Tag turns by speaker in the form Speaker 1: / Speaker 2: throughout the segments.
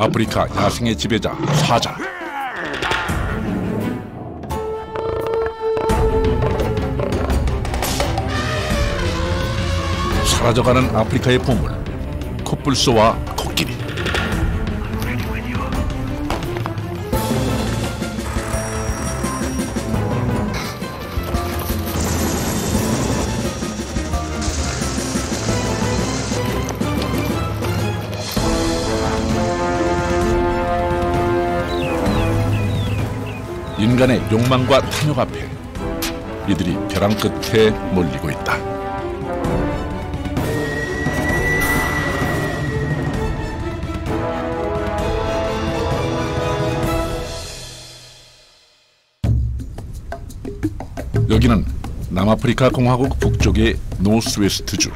Speaker 1: 아프리카 야생의 지배자 사자. 사라져가는 아프리카의 보물, 코뿔소와 코끼리. 인간의 욕망과 탐욕 앞에 이들이 벼랑 끝에 몰리고 있다. 여기는 남아프리카 공화국 북쪽의 노스웨스트주.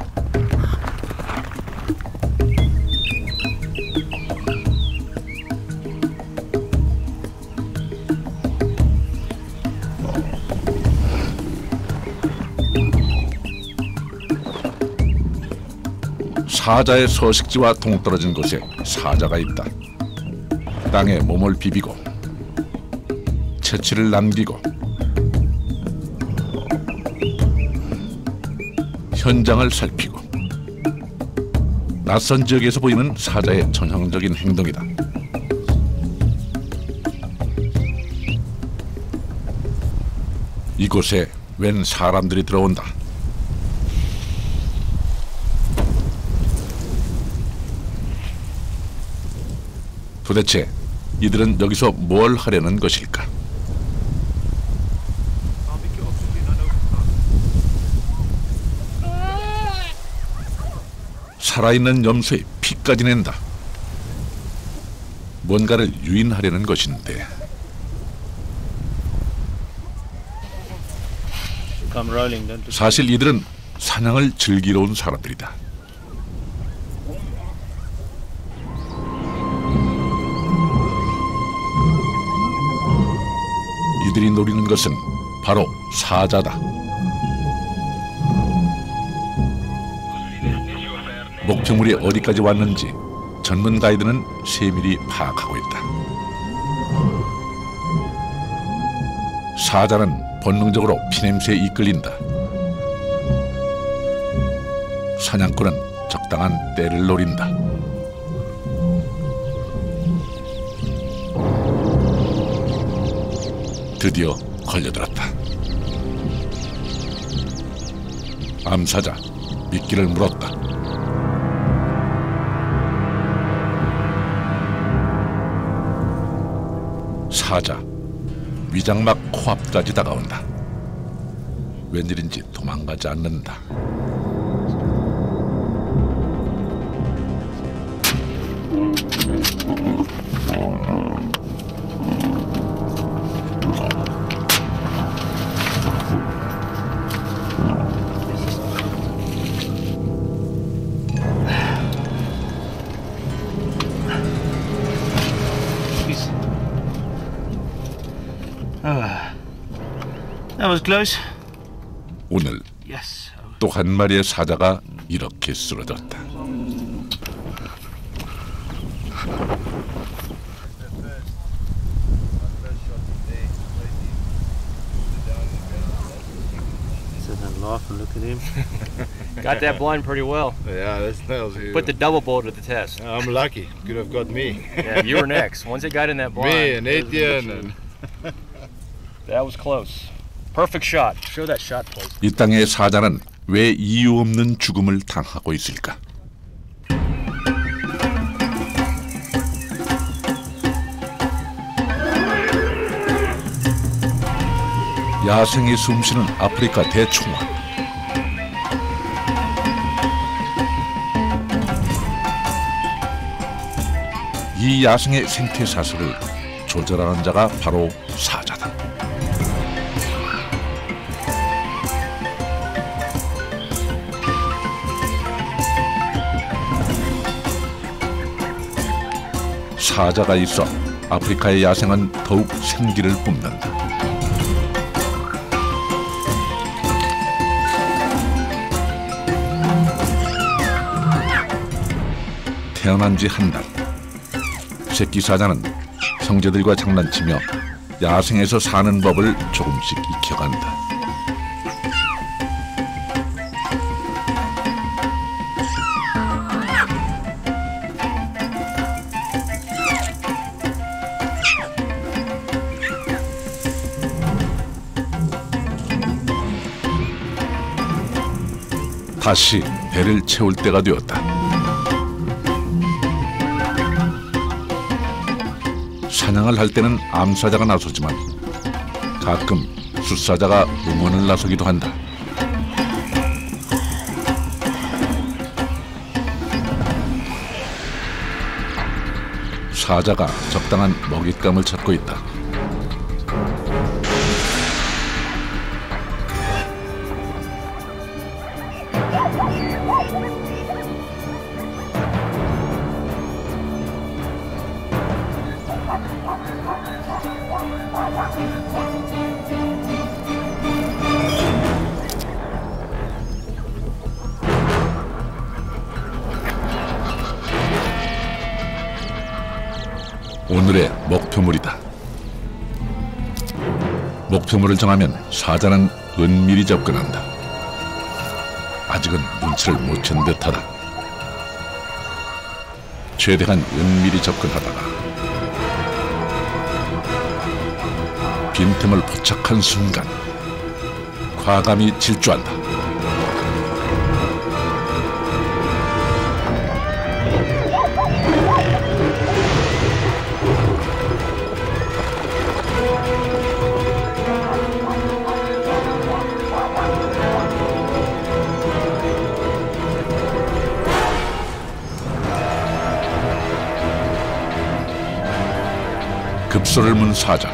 Speaker 1: 사자의 서식지와 동떨어진 곳에 사자가 있다. 땅에 몸을 비비고 채취를 남기고 현장을 살피고. 낯선 지역에서 보이는 사자의 전형적인 행동이다. 이곳에 웬 사람들이 들어온다. 도대체 이들은 여기서 뭘 하려는 것일까? 살아있는 염소의 피까지 낸다. 뭔가를 유인하려는 것인데. 사실 이들은 사냥을 즐기러 온 사람들이다. 이들이 노리는 것은 바로 사자다. 목표물이 어디까지 왔는지 전문 가이드는 세밀히 파악하고 있다. 사자는 본능적으로 피냄새에 이끌린다. 사냥꾼은 적당한 때를 노린다. 드디어 걸려들었다. 암사자 미끼를 물었다. 사자 위장막 코앞까지 다가온다. 웬일인지 도망가지 않는다.
Speaker 2: That was close.
Speaker 1: 오늘
Speaker 2: Yes.
Speaker 1: 또 한 마리의 사자가 이렇게 쓰러졌다.
Speaker 2: Sit and laugh and look at him.
Speaker 3: Got that blind pretty well.
Speaker 4: Yeah, that tells you.
Speaker 3: Put the double bowl to the test.
Speaker 4: I'm lucky. Could have got me.
Speaker 3: Yeah, you were next. Once it got in that blind.
Speaker 4: Me and Etienne and.
Speaker 3: That was close. Perfect shot. Show that shot, please.
Speaker 1: 이 땅의 사자는 왜 이유 없는 죽음을 당하고 있을까? 야생이 숨쉬는 아프리카 대충화. 이 야생의 생태 사슬을 조절하는 자가 바로 사자다. 사자가 있어 아프리카의 야생은 더욱 생기를 뿜는다. 태어난 지 한 달, 새끼 사자는 형제들과 장난치며 야생에서 사는 법을 조금씩 익혀간다. 다시 배를 채울 때가 되었다. 사냥을 할 때는 암사자가 나서지만 가끔 숫사자가 응원을 나서기도 한다. 사자가 적당한 먹잇감을 찾고 있다. 오늘의 목표물이다. 목표물을 정하면 사자는 은밀히 접근한다. 아직은 눈치를 못 챈 듯하다. 최대한 은밀히 접근하다가 빈틈을 포착한 순간 과감히 질주한다. 급소를 문 사자.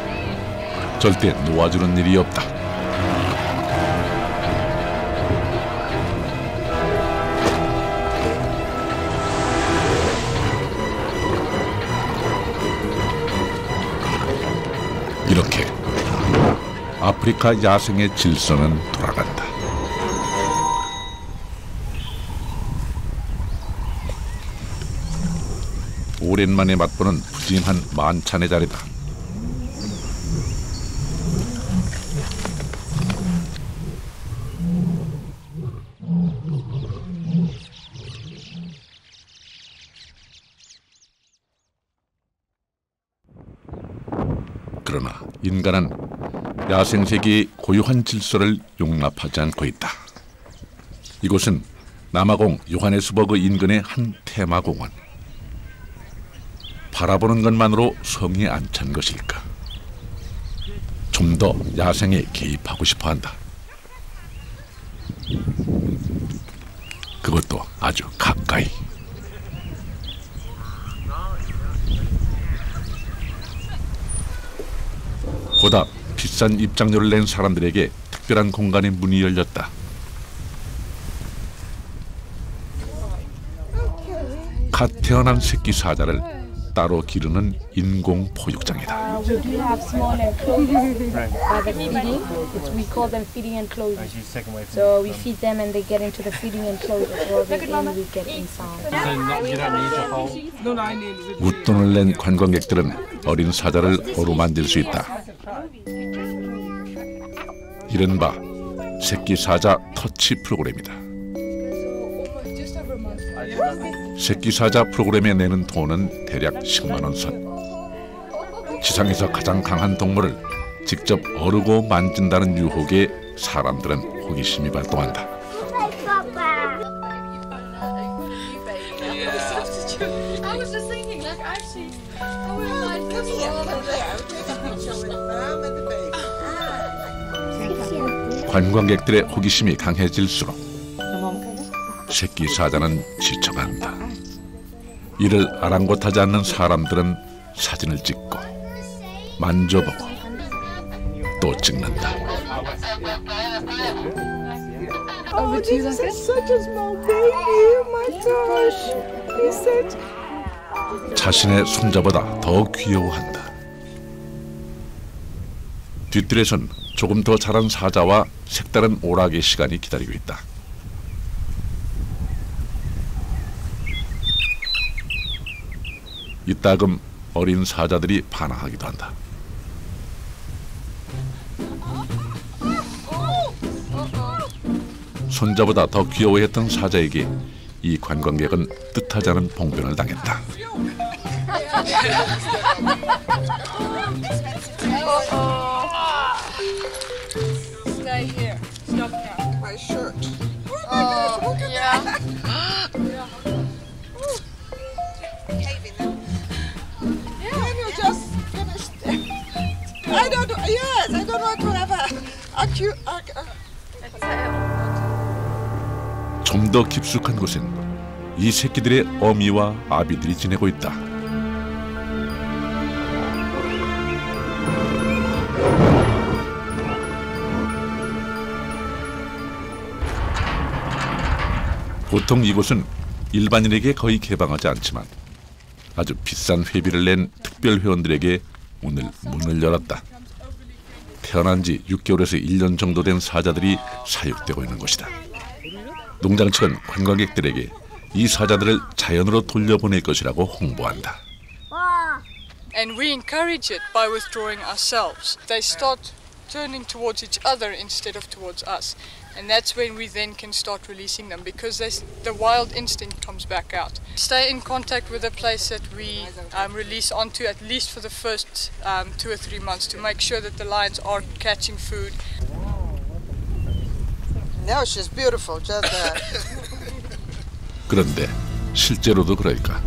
Speaker 1: 절대 놓아주는 일이 없다. 이렇게 아프리카 야생의 질서는 돌아간다. 오랜만에 맛보는 푸짐한 만찬의 자리다. 그러나 인간은 야생세계의 고유한 질서를 용납하지 않고 있다. 이곳은 남아공 요하네스버그 인근의 한 테마공원. 바라보는 것만으로 성에 안 찬 것일까? 좀 더 야생에 개입하고 싶어한다. 그것도 아주 가까이. 보다 비싼 입장료를 낸 사람들에게 특별한 공간의 문이 열렸다. 갓 태어난 새끼 사자를 따로 기르는 인공 포육장이다.
Speaker 5: We do have small enclosures by the feeding. We call them feeding enclosures. So we feed them and they get into the feeding enclosure. So every day we get inside.
Speaker 1: 웃돈을 낸 관광객들은 어린 사자를 어루만질 수 있다. 이른바 새끼 사자 터치 프로그램이다. 새끼 사자 프로그램에 내는 돈은 대략 10만 원 선. 지상에서 가장 강한 동물을 직접 어르고 만진다는 유혹에 사람들은 호기심이 발동한다. 관광객들의 호기심이 강해질수록 새끼 사자는 지쳐간다. 이를 아랑곳하지 않는 사람들은 사진을 찍고 만져보고 또 찍는다.
Speaker 6: Oh, this is such a small baby. Oh my gosh. He's such...
Speaker 1: 자신의 손자보다 더 귀여워한다. 뒷뜰에선 조금 더 자란 사자와 색다른 오락의 시간이 기다리고 있다. 이따금 어린 사자들이 반항하기도 한다. 손자보다 더 귀여워했던 사자에게 이 관광객은 뜻하지 않은 봉변을 당했다.
Speaker 6: Stay here. Stop now. My shirt. Oh, look at that. Can you just finish? I don't. Yes, I don't want to have a cute.
Speaker 1: 좀 더 깊숙한 곳엔 이 새끼들의 어미와 아비들이 지내고 있다. 보통 이곳은 일반인에게 거의 개방하지 않지만 아주 비싼 회비를 낸 특별 회원들에게 오늘 문을 열었다. 태어난 지 6개월에서 1년 정도 된 사자들이 사육되고 있는 곳이다. 농장 측은 관광객들에게 이 사자들을 자연으로 돌려보낼 것이라고 홍보한다.
Speaker 7: And we encourage it by withdrawing ourselves. They start turning towards each other instead of towards us. And that's when we then can start releasing them because the wild instinct comes back out. Stay in contact with the place that we release onto at least for the first 2 or 3 months to make sure that the lions are catching food.
Speaker 6: No, she's beautiful, just that.
Speaker 1: 그런데 실제로도 그럴까?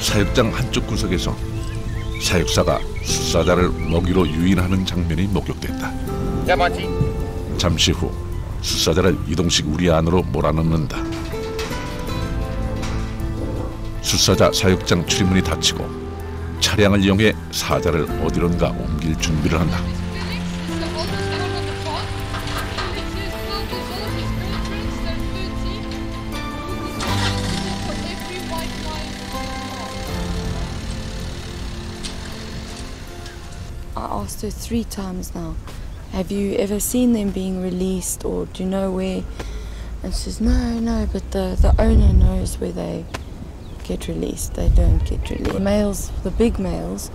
Speaker 1: 사육장 한쪽 구석에서 사육사가 숫사자를 먹이로 유인하는 장면이 목격됐다. 잠시 후 숫사자를 이동식 우리 안으로 몰아넣는다. 숫사자 사육장 출입문이 닫히고 차량을 이용해 사자를 어디론가 옮길 준비를 한다.
Speaker 8: I asked her 3 times now, have you ever seen them being released or do you know where? And she says, no, but the owner knows where they get released. They don't get released. The males, the big males,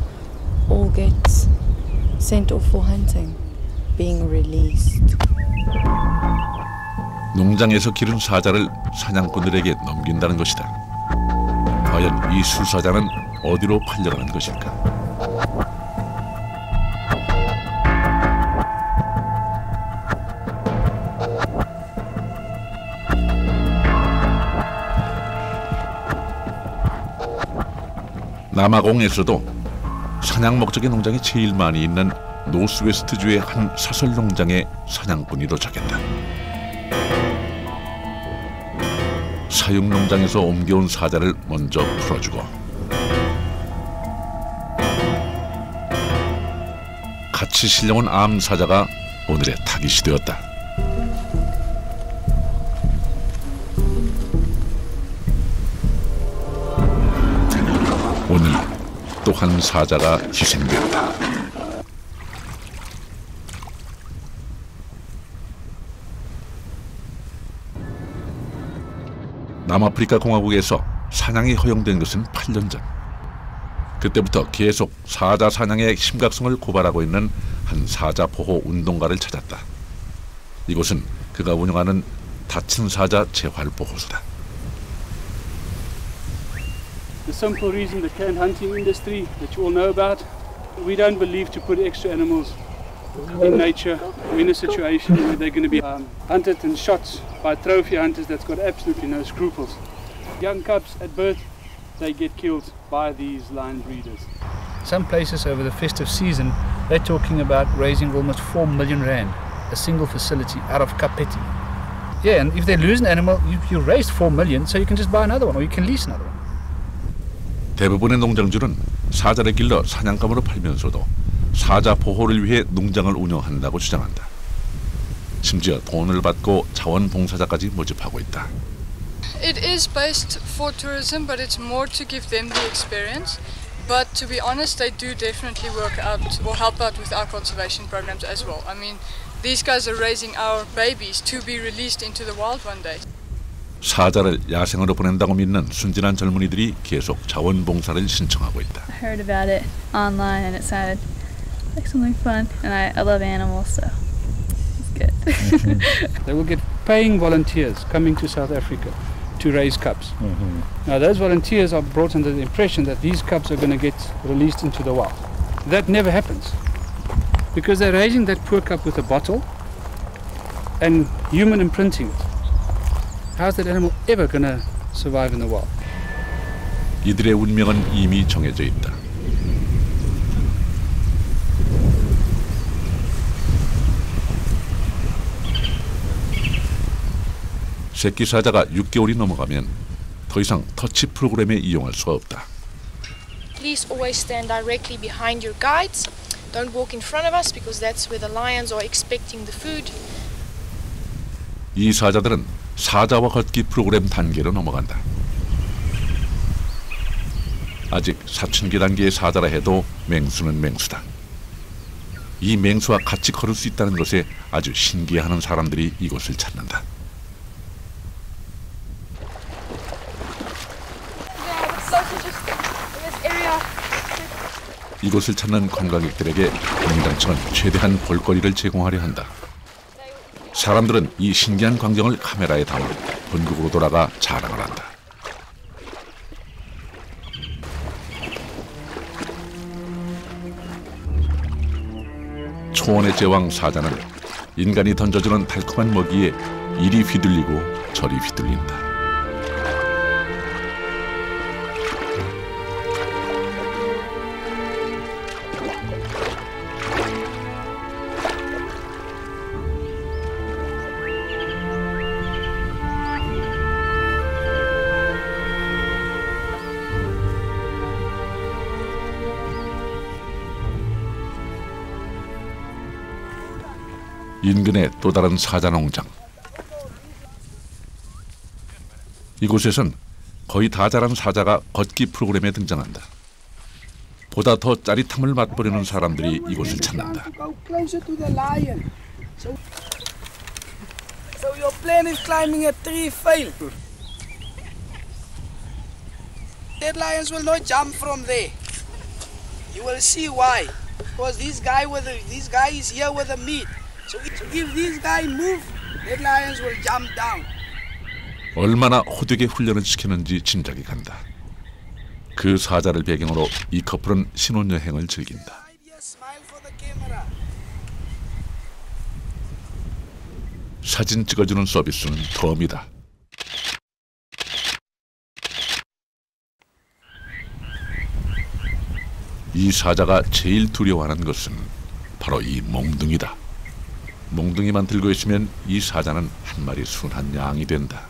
Speaker 8: all get sent off for hunting, being released.
Speaker 1: 농장에서 기른 사자를 사냥꾼들에게 넘긴다는 것이다. 과연 이 수사자는 어디로 팔려가는 것일까? 남아공에서도 사냥 목적의 농장이 제일 많이 있는 노스웨스트주의 한 사설 농장의 사냥꾼이 도착했다. 사육 농장에서 옮겨온 사자를 먼저 풀어주고 같이 실려온 암 사자가 오늘의 타깃이 되었다. 오늘 또 한 사자가 희생되었다. 남아프리카 공화국에서 사냥이 허용된 것은 8년 전. 그때부터 계속 사자 사냥의 심각성을 고발하고 있는 한 사자 보호 운동가를 찾았다. 이곳은 그가 운영하는 다친 사자 재활 보호소다.
Speaker 9: The simple reason the canned hunting industry that you all know about, we don't believe to put extra animals in nature or in a situation where they're going to be hunted and shot by trophy hunters that's got absolutely no scruples. Young cubs at birth, they get killed by these lion breeders.
Speaker 10: Some places over the festive season, they're talking about raising almost 4 million rand, a single facility out of Kapeti. Yeah, and if they lose an animal, you raised 4 million, so you can just buy another one or you can lease another one.
Speaker 1: 대부분의 농장주는 사자를 길러 사냥감으로 팔면서도 사자 보호를 위해 농장을 운영한다고 주장한다. 심지어 돈을 받고 자원봉사자까지 모집하고 있다.
Speaker 7: It is based for tourism, but it's more to give them the experience. But to be honest, they do definitely work out or help out with our conservation programs as well. I mean, these guys are raising our babies to be released into the wild one day.
Speaker 1: 사자를 야생으로 보낸다고 믿는 순진한 젊은이들이 계속 자원봉사를 신청하고 있다.
Speaker 11: I heard about it online and it sounded like something fun, and I love animals, so it's good.
Speaker 9: They will get paying volunteers coming to South Africa to raise cubs. Now those volunteers are brought under the impression that these cubs are going to get released into the wild. That never happens because they're raising that poor cub with a bottle and human imprinting it. How's that animal ever going to survive in the wild?
Speaker 1: 이들의 운명은 이미 정해져 있다. 새끼 사자가 6개월이 넘어가면 더 이상 터치 프로그램에 이용할 수가 없다.
Speaker 12: Please always stand directly behind your guides. Don't walk in front of us because that's where the lions are expecting the food.
Speaker 1: 이 사자들은 사자와 걷기 프로그램 단계로 넘어간다. 아직 사춘기 단계의 사자라 해도 맹수는 맹수다. 이 맹수와 같이 걸을 수 있다는 것에 아주 신기해하는 사람들이 이곳을 찾는다. 이곳을 찾는 관광객들에게 공단청은 최대한 볼거리를 제공하려 한다. 사람들은 이 신기한 광경을 카메라에 담아 본국으로 돌아가 자랑을 한다. 초원의 제왕 사자는 인간이 던져주는 달콤한 먹이에 이리 휘둘리고 저리 휘둘린다. 인근의 또 다른 사자 농장. 이곳에선 거의 다 자란 사자가 걷기 프로그램에 등장한다. 보다 더 짜릿함을 맛보려는 사람들이 이곳을 찾는다.
Speaker 13: So your plan is climbing a tree fail. Dead lions will not jump from there. You will see why. Because this guy is here with the meat. So if this guy move, dead lions will jump down.
Speaker 1: 얼마나 호되게 훈련을 시키는지 짐작이 간다. 그 사자를 배경으로 이 커플은 신혼여행을 즐긴다. 사진 찍어주는 서비스는 덤이다. 이 사자가 제일 두려워하는 것은 바로 이 몽둥이다. 몽둥이만 들고 있으면 이 사자는 한 마리 순한 양이 된다.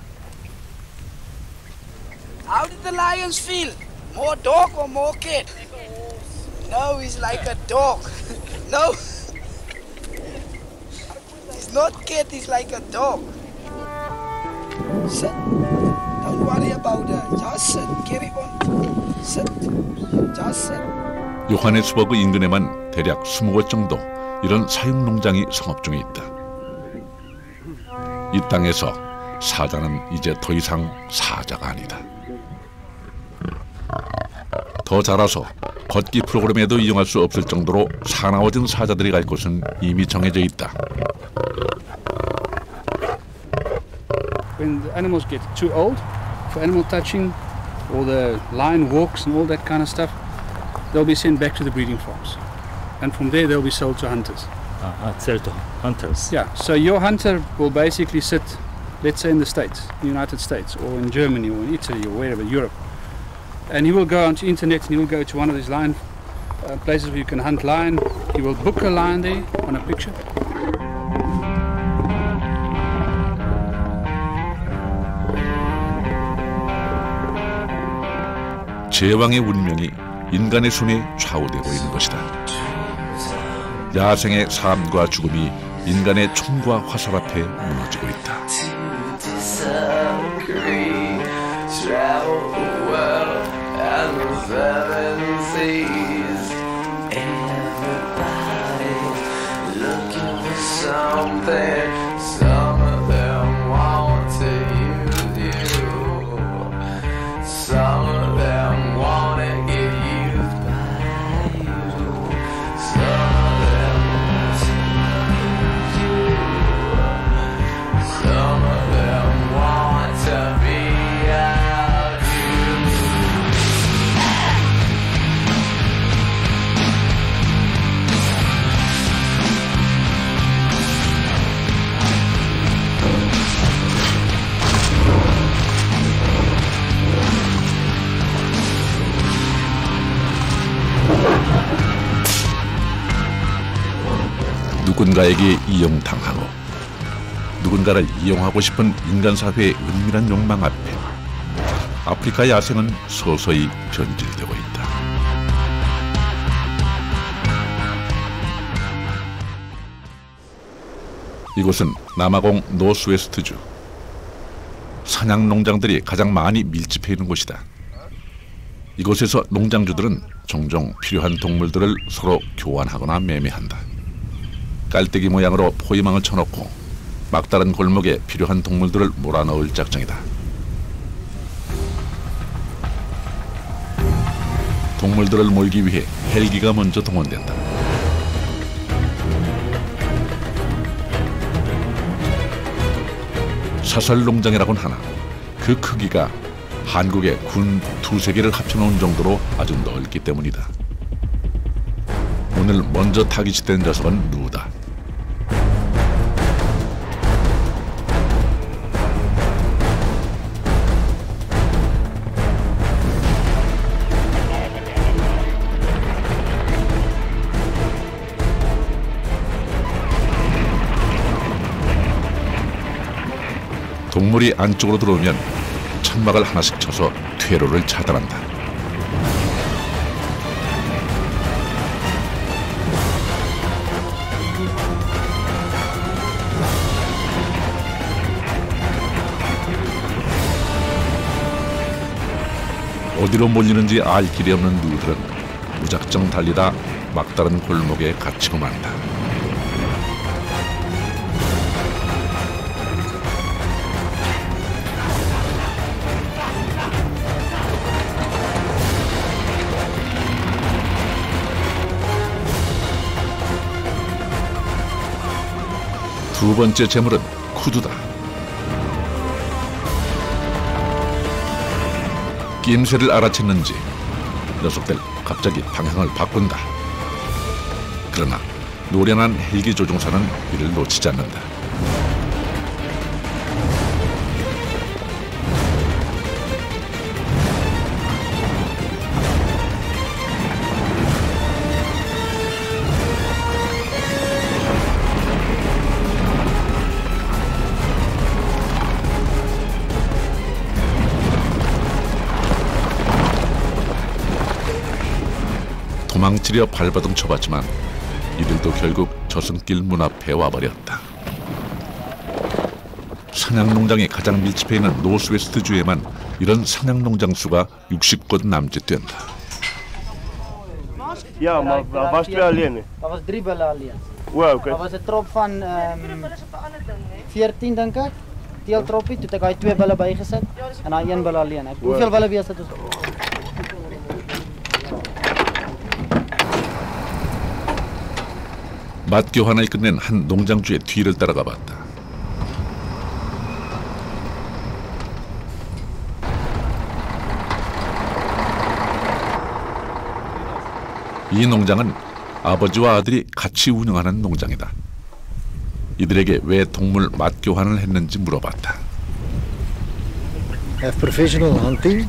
Speaker 13: How did the lions feel? More dog or more cat? No, he's like a dog. No. He's not cat, he's like a dog. Sit. Don't worry about that. Just sit. Carry on. Sit. Just sit.
Speaker 1: 요하네스버그 인근에만 대략 20곳 정도 이런 사육 농장이 성업 중에 있다. 이 땅에서 사자는 이제 더 이상 사자가 아니다. 더 자라서 걷기 프로그램에도 이용할 수 없을 정도로 사나워진 사자들이 갈 곳은 이미 정해져 있다.
Speaker 9: When the animals get too old for animal touching, or the lion walks and all that kind of stuff, they'll be sent back to the breeding farms. And from there they'll be sold to hunters.
Speaker 2: Sold to hunters?
Speaker 9: Yeah, so your hunter will basically sit, let's say in the States, the United States, or in Germany, or in Italy, or wherever, Europe. And he will go onto the internet and he will go to one of these lion places where you can hunt lion. He will book a lion there on a picture.
Speaker 1: 제왕의 운명이 인간의 손에 좌우되고 있는 것이다. 야생의 삶과 죽음이 인간의 총과 화살 앞에 무너지고 있다.
Speaker 14: Some of them want to use you.
Speaker 1: 누군가에게 이용당하고 누군가를 이용하고 싶은 인간 사회의 은밀한 욕망 앞에 아프리카 야생은 서서히 변질되고 있다. 이곳은 남아공 노스웨스트주. 사냥 농장들이 가장 많이 밀집해 있는 곳이다. 이곳에서 농장주들은 종종 필요한 동물들을 서로 교환하거나 매매한다. 깔때기 모양으로 포위망을 쳐놓고 막다른 골목에 필요한 동물들을 몰아넣을 작정이다. 동물들을 몰기 위해 헬기가 먼저 동원된다. 사설 농장이라고는 하나 그 크기가 한국의 군 두세 개를 합쳐놓은 정도로 아주 넓기 때문이다. 오늘 먼저 타깃이 된 녀석은 누다. 동물이 안쪽으로 들어오면 천막을 하나씩 쳐서 퇴로를 차단한다. 어디로 몰리는지 알 길이 없는 누들은 무작정 달리다 막다른 골목에 갇히고 만다. 두 번째 재물은 쿠두다. 낌새를 알아챘는지 녀석들 갑자기 방향을 바꾼다. 그러나 노련한 헬기 조종사는 이를 놓치지 않는다. 도망치려 발버둥 쳐봤지만 이들도 결국 저승길 문 앞에 와버렸다. 사냥농장이 가장 밀집해 있는 노스웨스트주에만 이런 사냥농장 수가 60곳 남짓된다.
Speaker 14: Ja, maar was twee alleen?
Speaker 15: Dat was 3 bullen alleen.
Speaker 14: Wow, oké.
Speaker 15: Dat was 'n trop van 14 dink ek. Teeltroppie, toe het ek daai 2 bulle bygesit en daai 1 bul alleen. Hoeveel bulle wees dit?
Speaker 1: 맞교환을 끝낸 한 농장주의 뒤를 따라가 봤다. 이 농장은 아버지와 아들이 같이 운영하는 농장이다. 이들에게 왜 동물 맞교환을 했는지 물어봤다.
Speaker 16: Have professional hunting,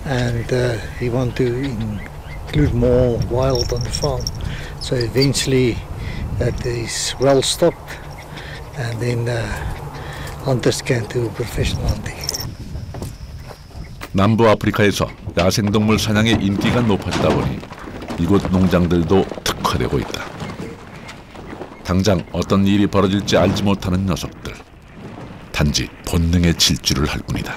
Speaker 16: and he want to include more wild on the farm. So eventually that is well stocked, and then hunters can do professional hunting.
Speaker 1: 남부 아프리카에서 야생동물 사냥의 인기가 높아지다 보니 이곳 농장들도 특화되고 있다. 당장 어떤 일이 벌어질지 알지 못하는 녀석들. 단지 본능의 질주를 할 뿐이다.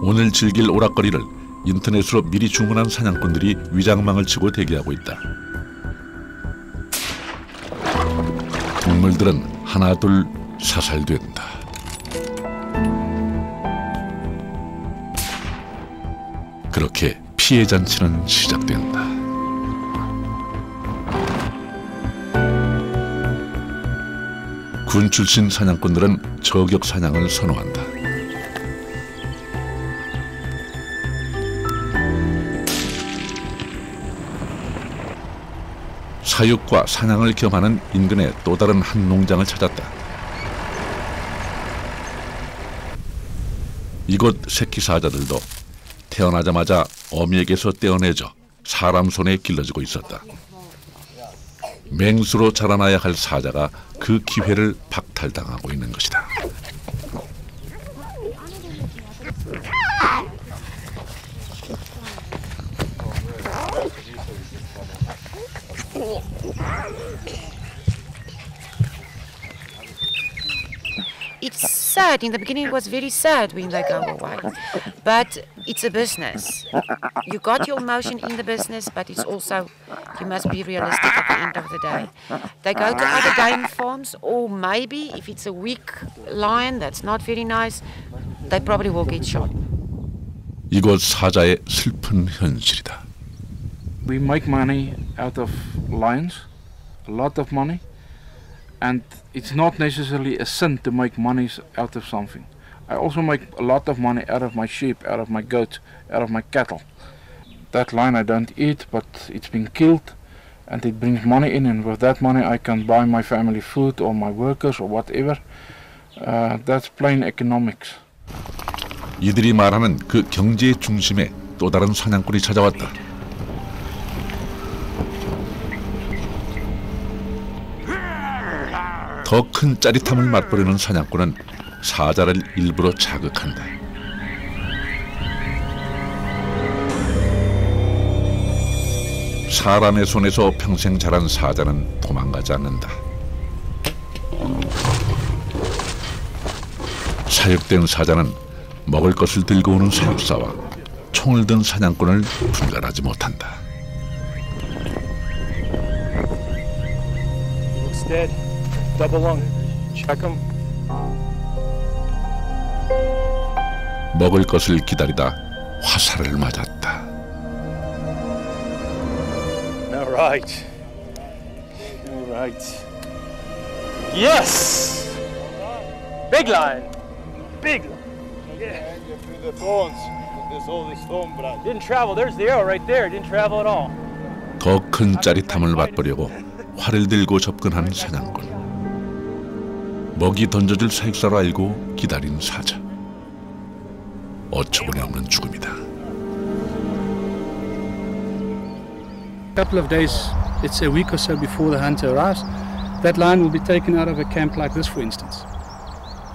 Speaker 1: 오늘 즐길 오락거리를 인터넷으로 미리 주문한 사냥꾼들이 위장망을 치고 대기하고 있다. 동물들은 하나둘 사살된다. 그렇게 피해 잔치는 시작된다. 군 출신 사냥꾼들은 저격 사냥을 선호한다. 사육과 사냥을 겸하는 인근의 또 다른 한 농장을 찾았다. 이곳 새끼 사자들도 태어나자마자 어미에게서 떼어내져 사람 손에 길러지고 있었다. 맹수로 자라나야 할 사자가 그 기회를 박탈당하고 있는 것이다.
Speaker 17: It's sad. In the beginning it was very sad when they go away. But it's a business. You got your emotion in the business, but it's also, you must be realistic at the end of the day. They go to other game farms, or maybe if it's a weak lion that's not very nice, they probably will get shot.
Speaker 1: 이곳 사자의 슬픈 현실이다.
Speaker 10: We make money out of lions, a lot of money. And it's not necessarily a sin to make money out of something. I also make a lot of money out of my sheep, out of my goats, out of my cattle. That lion I don't eat, but it's been killed and it brings money in, and with that money I can buy my family food or my workers or whatever. That's plain economics.
Speaker 1: 이들이 말하는 그 경제의 중심에 또 다른 사냥꾼이 찾아왔다. 더 큰 짜릿함을 맛보려는 사냥꾼은 사자를 일부러 자극한다. 사람의 손에서 평생 자란 사자는 도망가지 않는다. 사육된 사자는 먹을 것을 들고 오는 사육사와 총을 든 사냥꾼을 분간하지 못한다.
Speaker 3: Looks dead. Double lung. Check him.
Speaker 1: 먹을 것을 기다리다 화살을 맞았다.
Speaker 3: All right. All right. Yes. Big lion. Big. Yeah.
Speaker 4: Through the thorns. There's all this thorn branch.
Speaker 3: Didn't travel. There's the arrow right there. Didn't travel at all.
Speaker 1: 더 큰 짜릿함을 맛보려고 활을 들고 접근한 사냥꾼. 먹이 던져줄 사육사로 알고 기다린 사자. 어처구니 없는 죽음이다.
Speaker 9: A couple of days, it's a week or so before the hunter arrives, that lion will be taken out of a camp like this, for instance,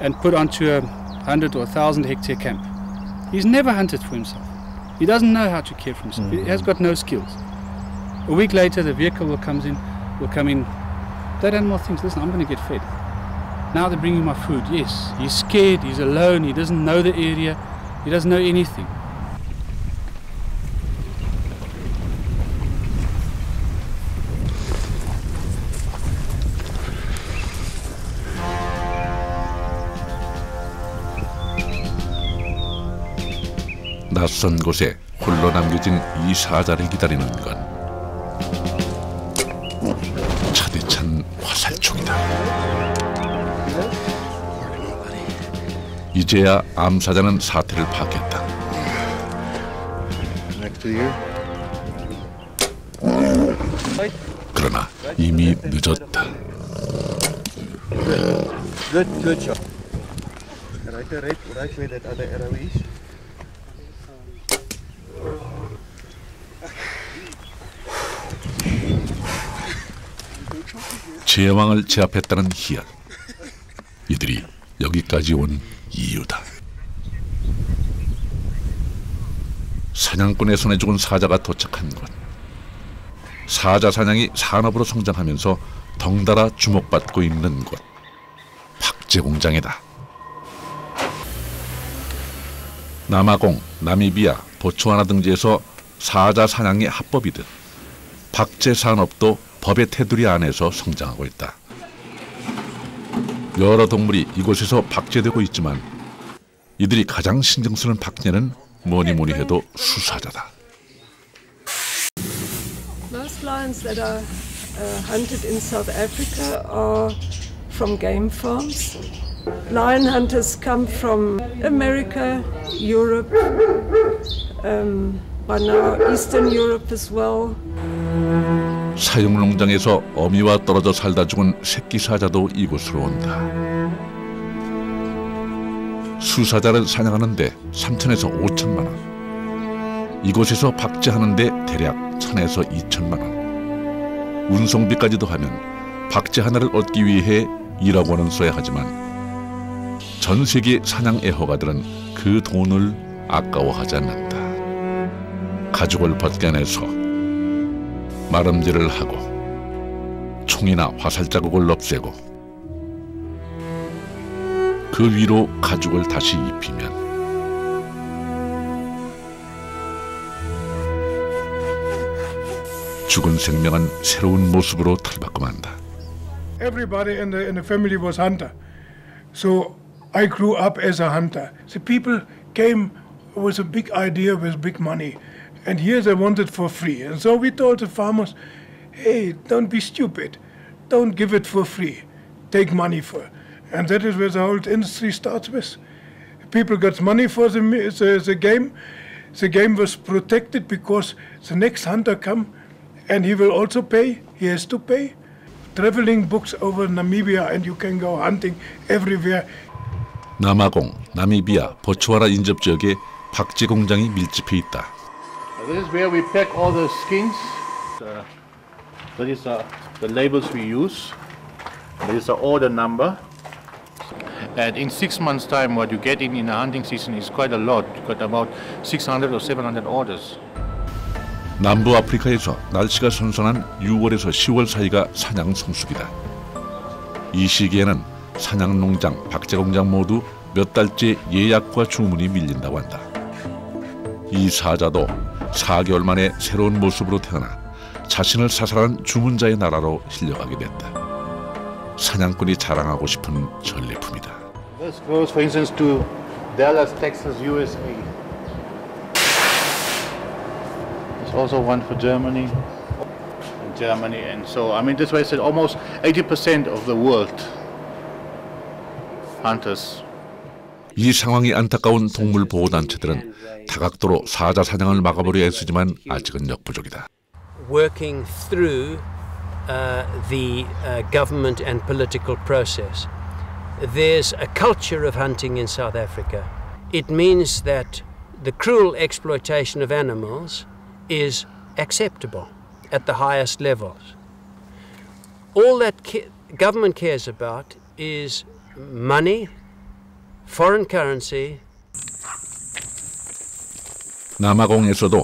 Speaker 9: and put onto a 100 or 1,000 hectare camp. He's never hunted for himself. He doesn't know how to care for himself. He has got no skills. A week later, the vehicle will come in. That animal thinks, listen, I'm going to get fed. Now they're bringing my food. Yes, he's scared, he's alone, he doesn't know the area, he doesn't know anything.
Speaker 1: 낯선 곳에 홀로 남겨진 이 사자를 기다리는 건 차디찬 화살총이다. 이제야 암사자는 사태를 파악했다. 그러나 이미 늦었다.
Speaker 14: Good shot. Right where that other arrow is.
Speaker 1: 제왕을 제압했다는 희열. 이들이 여기까지 온 이유다. 사냥꾼의 손에 죽은 사자가 도착한 곳. 사자 사냥이 산업으로 성장하면서 덩달아 주목받고 있는 곳. 박제 공장이다. 남아공, 나미비아, 보츠와나 등지에서 사자 사냥이 합법이듯 박제 산업도 법의 테두리 안에서 성장하고 있다. 여러 동물이 이곳에서 박제되고 있지만 이들이 가장 신경 쓰는 박제는 뭐니 해도 수사자다.
Speaker 18: Most lions that are hunted in South Africa are from game farms. Lion hunters come from America, Europe, by now Eastern Europe as well.
Speaker 1: 사육농장에서 어미와 떨어져 살다 죽은 새끼 사자도 이곳으로 온다. 수사자를 사냥하는데 3천에서 5천만 원. 이곳에서 박제하는데 대략 1,000에서 2천만 원. 운송비까지도 하면 박제 하나를 얻기 위해 1억 원은 써야 하지만 전 세계 사냥 애호가들은 그 돈을 아까워하지 않는다. 가죽을 벗겨내서 마름질을 하고 총이나 화살 자국을 없애고 그 위로 가죽을 다시 입히면 죽은 생명은 새로운 모습으로 탈바꿈한다.
Speaker 19: Everybody in the family was hunter, so I grew up as a hunter. The people came with a big idea with big money, and here they wanted for free. And so we told the farmers, "Hey, don't be stupid. Don't give it for free. Take money for it." And that is where the whole industry starts with. People got money for the game. The game was protected because the next hunter come. And he will also pay, he has to pay. Traveling books over Namibia and you can go hunting everywhere.
Speaker 1: 남아공, 나미비아, 보츠와나 인접 지역에 박제 공장이 밀집해 있다.
Speaker 10: This is where we pack all the skins. That is the labels we use. This is the order number. And in 6 months' time, what you get in a hunting season is quite a lot. You got about 600 or 700 orders.
Speaker 1: 남부 아프리카에서 날씨가 선선한 6월에서 10월 사이가 사냥 성수기다. 이 시기에는 사냥 농장, 박제 공장 모두 몇 달째 예약과 주문이 밀린다고 한다. 이 사자도 4개월 만에 새로운 모습으로 태어나 자신을 사살한 주문자의 나라로 실려가게 됐다. 사냥꾼이 자랑하고 싶은 전리품이다.
Speaker 10: This goes, for instance, to Dallas, Texas, USA. Also one for Germany, and so I mean this way said almost 80% of the world hunters.
Speaker 1: 이 상황이 안타까운 동물 보호 단체들은 다각도로 사자 사냥을 막아보려 애쓰지만 아직은 역부족이다.
Speaker 20: Working through the government and political process, there's a culture of hunting in South Africa. It means that the cruel exploitation of animals is acceptable at the highest levels. All that government cares about is money, foreign currency.
Speaker 1: 남아공에서도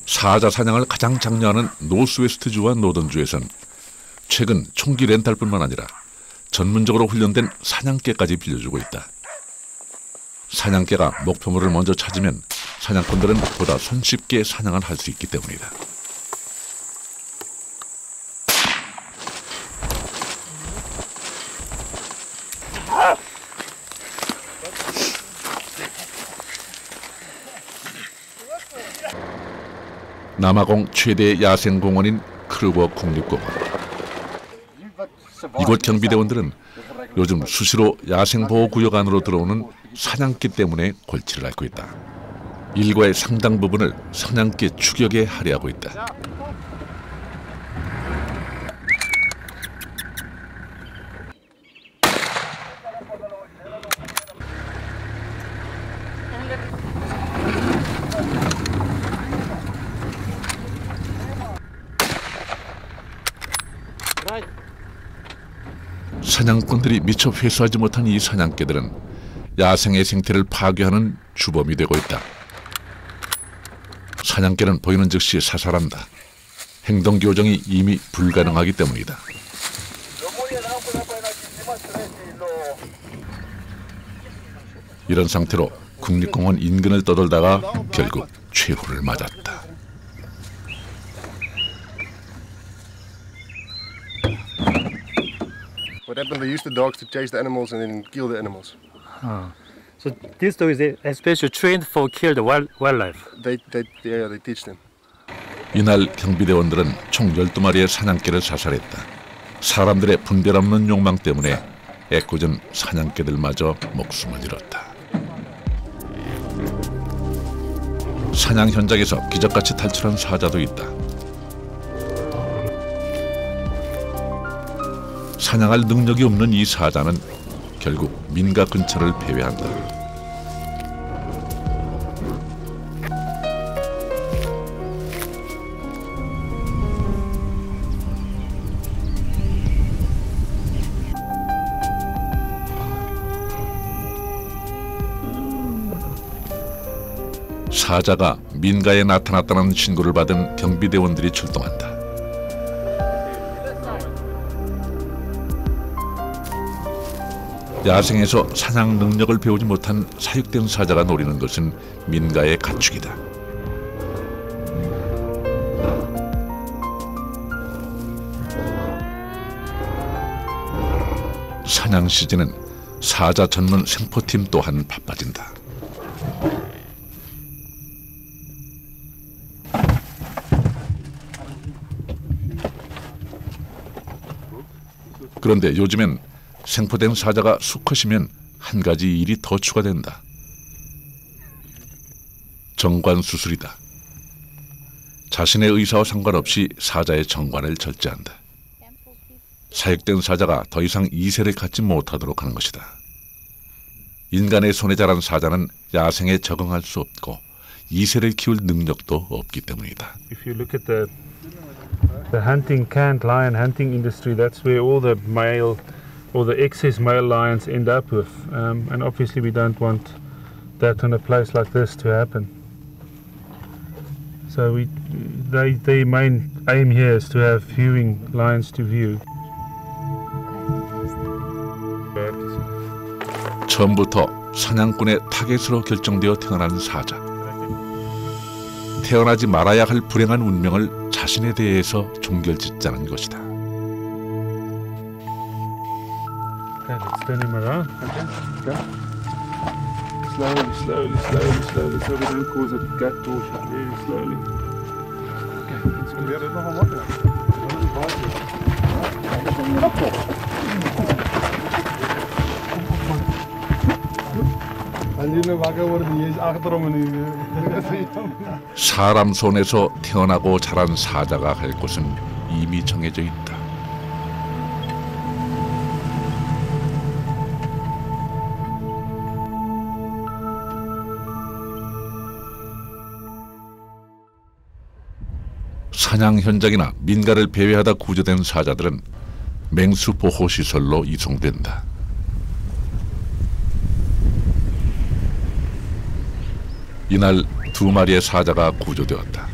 Speaker 1: 사자 사냥을 가장 장려하는 노스웨스트주와 노던주에선 최근 총기 렌탈뿐만 아니라 전문적으로 훈련된 사냥개까지 빌려주고 있다. 사냥개가 목표물을 먼저 찾으면 사냥꾼들은 보다 손쉽게 사냥을 할 수 있기 때문이다. 남아공 최대 야생공원인 크루거 국립공원. 이곳 경비대원들은 요즘 수시로 야생보호구역 안으로 들어오는 사냥개 때문에 골치를 앓고 있다. 일과의 상당 부분을 사냥개 추격에 할애하고 있다. 사냥꾼들이 미처 회수하지 못한 이 사냥개들은 야생의 생태를 파괴하는 주범이 되고 있다. 사냥개는 보이는 즉시 사살한다. 행동 교정이 이미 불가능하기 때문이다. 이런 상태로 국립공원 인근을 떠돌다가 결국 최후를 맞았다.
Speaker 14: What happened? They used the dogs to chase the animals and then kill the animals.
Speaker 2: So these dogs are especially trained for kill the wildlife.
Speaker 14: They teach them.
Speaker 1: 이날 경비대원들은 총 12마리의 사냥개를 사살했다. 사람들의 분별 없는 욕망 때문에 애꿎은 사냥개들마저 목숨을 잃었다. 사냥 현장에서 기적같이 탈출한 사자도 있다. 사냥할 능력이 없는 이 사자는 결국 민가 근처를 배회한다. 사자가 민가에 나타났다는 신고를 받은 경비대원들이 출동한다. 야생에서 사냥 능력을 배우지 못한 사육된 사자가 노리는 것은 민가의 가축이다. 사냥 시즌은 사자 전문 생포팀 또한 바빠진다. 그런데 요즘엔 생포된 사자가 수컷이면 한 가지 일이 더 추가된다. 정관 수술이다. 자신의 의사와 상관없이 사자의 정관을 절제한다. 사육된 사자가 더 이상 이세를 갖지 못하도록 하는 것이다. 인간의 손에 자란 사자는 야생에 적응할 수 없고 이세를 키울 능력도 없기 때문이다.
Speaker 9: If you look at the hunting canned lion hunting industry, that's where all the male or the excess male lions end up with, and obviously we don't want that in a place like this to happen. So their main aim here is to have viewing lions to view.
Speaker 1: 처음부터 사냥꾼의 타겟으로 결정되어 태어난 사자. 태어나지 말아야 할 불행한 운명을 자신에 대해서 종결짓자는 것이다.
Speaker 9: Okay, let's turn him around. Okay. Slowly, slowly, slowly, slowly, so we don't cause a gut torsion. Very slowly. Okay, let's go. Weer nog een wakker.
Speaker 1: 사람 손에서 태어나고 자란 사자가 갈 곳은 이미 정해져 있다. 사냥 현장이나 민가를 배회하다 구조된 사자들은 맹수 보호 시설로 이송된다. 이날 2마리의 사자가 구조되었다.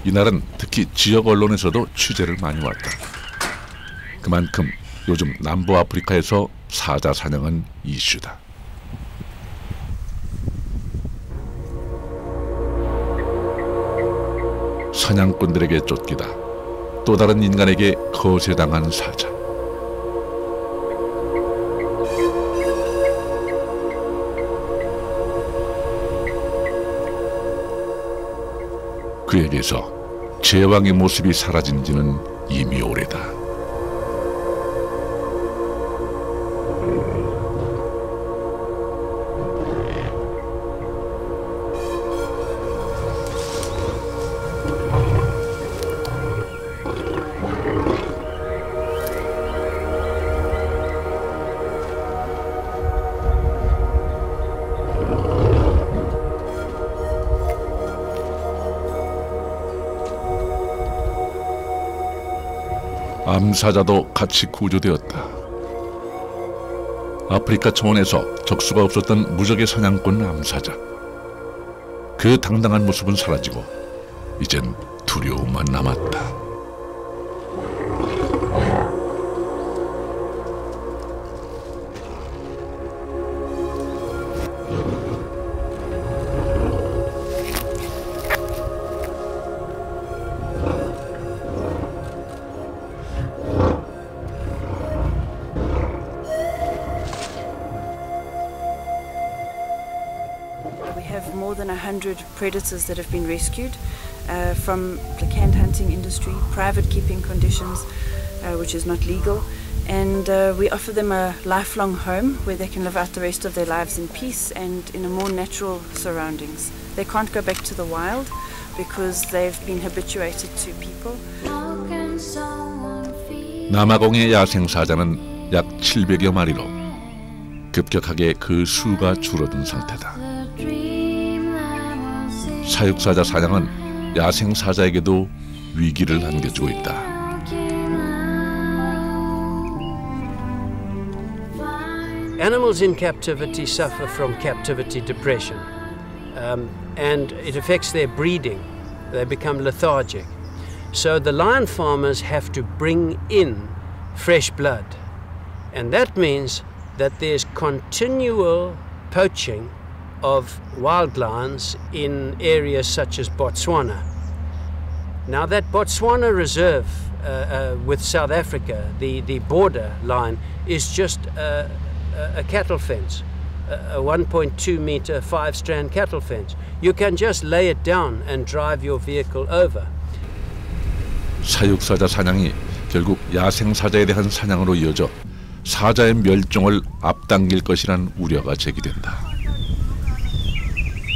Speaker 1: 이날은 특히 지역 언론에서도 취재를 많이 왔다. 그만큼 요즘 남부 아프리카에서 사자 사냥은 이슈다. 사냥꾼들에게 쫓기다 또 다른 인간에게 거세당한 사자. 그에게서 제왕의 모습이 사라진 지는 이미 오래다. 암사자도 같이 구조되었다. 아프리카 초원에서 적수가 없었던 무적의 사냥꾼 암사자. 그 당당한 모습은 사라지고 이젠 두려움만 남았다.
Speaker 21: More than 100 predators that have been rescued from the canned hunting industry, private keeping conditions, which is not legal, and we offer them a lifelong home where they can live out the rest of their lives in peace and in a more natural surroundings. They can't go back to the wild because they've been habituated to people.
Speaker 1: 남아공의 야생 사자는 약 700여 마리로 급격하게 그 수가 줄어든 상태다. 사육사자 사냥은 야생 사자에게도 위기를 안겨주고 있다.
Speaker 20: Animals in captivity suffer from captivity depression, and it affects their breeding. They become lethargic. So the lion farmers have to bring in fresh blood, and that means that there's continual poaching of wild lions in areas such as Botswana. Now that Botswana reserve with South Africa, the border line, is just a cattle fence, a 1.2 meter 5-strand cattle fence. You can just lay it down and drive your vehicle over.
Speaker 1: 사육사자 사냥이 결국 야생 사자에 대한 사냥으로 이어져 사자의 멸종을 앞당길 것이란 우려가 제기된다.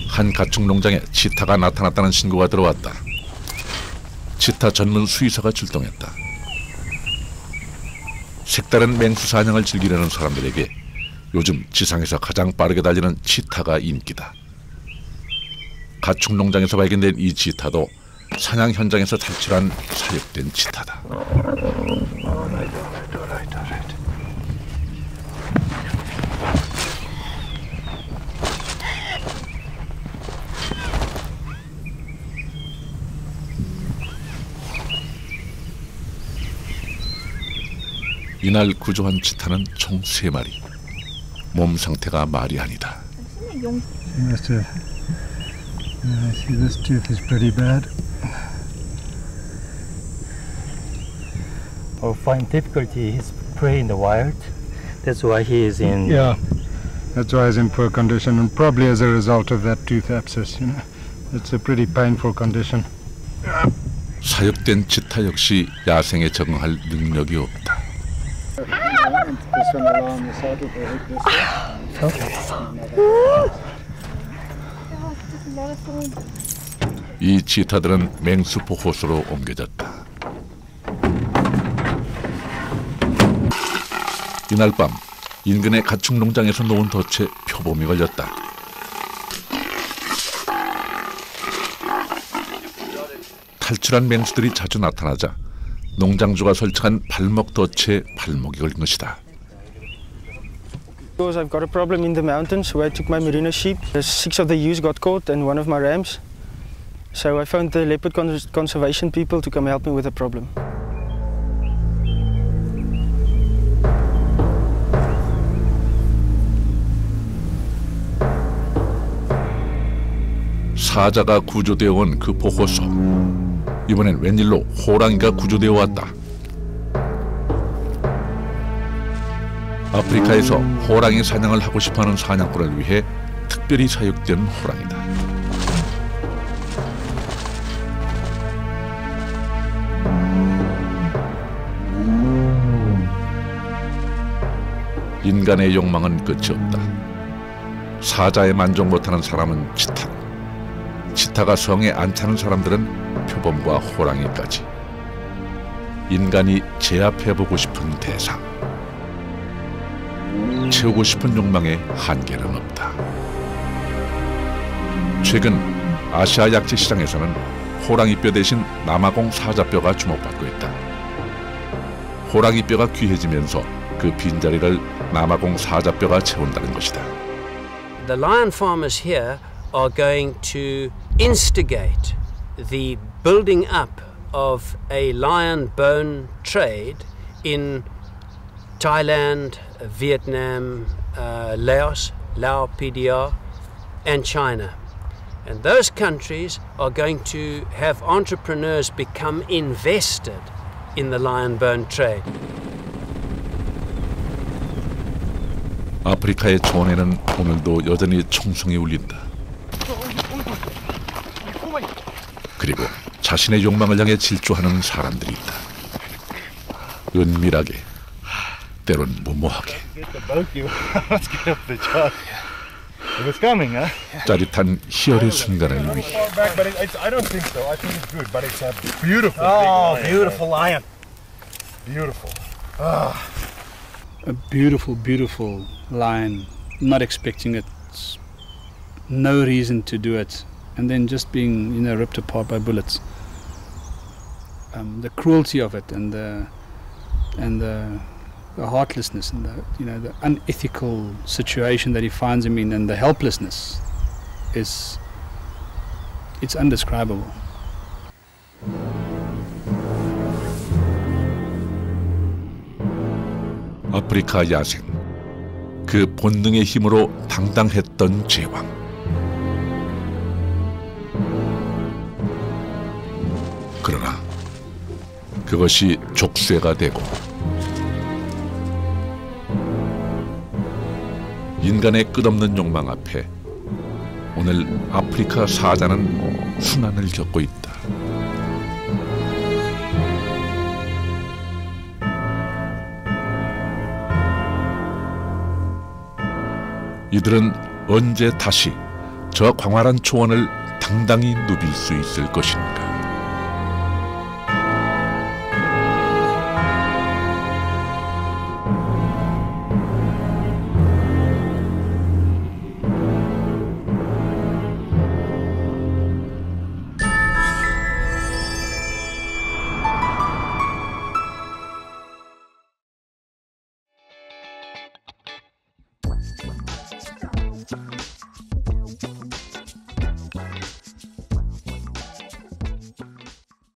Speaker 1: 한 가축 농장에 치타가 나타났다는 신고가 들어왔다. 치타 전문 수의사가 출동했다. 색다른 맹수 사냥을 즐기려는 사람들에게 요즘 지상에서 가장 빠르게 달리는 치타가 인기다. 가축 농장에서 발견된 이 치타도 사냥 현장에서 탈출한 사육된 치타다. 이날 구조한 치타는 총 3마리. 몸 상태가 말이 아니다.
Speaker 5: See, this tooth is pretty bad.
Speaker 2: Or find difficulty his prey in the wild. That's why he is in.
Speaker 5: Yeah, that's why he's in poor condition, and probably as a result of that tooth abscess. You know, it's a pretty painful condition.
Speaker 1: 사육된 치타 역시 야생에 적응할 능력이 없다. 이 치타들은 맹수 보호소로 옮겨졌다. 이날 밤 인근의 가축 농장에서 놓은 덫에 표범이 걸렸다. 탈출한 맹수들이 자주 나타나자 농장주가 설치한 발목 덫에 발목이 걸린 것이다.
Speaker 22: Because I've got a problem in the mountains where I took my merino sheep. 6 of the ewes got caught and 1 of my rams. So I found the leopard conservation people to come help me with the problem.
Speaker 1: 사자가 구조되어 온 그 보호소. 이번엔 웬일로 호랑이가 구조되어 왔다. 아프리카에서 호랑이 사냥을 하고 싶어하는 사냥꾼을 위해 특별히 사육된 호랑이다. 인간의 욕망은 끝이 없다. 사자에 만족 못하는 사람은 치타. 치타가 성에 안 차는 사람들은 표범과 호랑이까지. 인간이 제압해보고 싶은 대상. 채우고 싶은 욕망에 한계는 없다. 최근 아시아 약재 시장에서는 호랑이뼈 대신 남아공 사자뼈가 주목받고 있다. 호랑이뼈가 귀해지면서 그 빈자리를 남아공 사자뼈가 채운다는 것이다.
Speaker 20: The lion farmers here are going to instigate the building up of a lion bone trade in Thailand, Vietnam, Laos, PDR, and China. And those countries are going to have entrepreneurs become invested in the lion bone trade.
Speaker 1: 아프리카의 초원에는 오늘도 여전히 총성이 울린다. 그리고 자신의 욕망을 향해 질주하는 사람들이 있다. 은밀하게, 때론 무모하게. 짜릿한 희열의 순간을 위해.
Speaker 23: Oh, beautiful lion. Beautiful.
Speaker 9: A beautiful, beautiful lion. Not expecting it. No reason to do it.
Speaker 10: and then just being, you know, ripped apart by bullets. The cruelty of it, and the heartlessness, and the, you know, the unethical situation that he finds him in, and the helplessness it's undescribable.
Speaker 1: 아프리카 야생, 그 본능의 힘으로 당당했던 제왕. 그러나 그것이 족쇄가 되고 인간의 끝없는 욕망 앞에 오늘 아프리카 사자는 순환을 겪고 있다. 이들은 언제 다시 저 광활한 초원을 당당히 누빌 수 있을 것인가?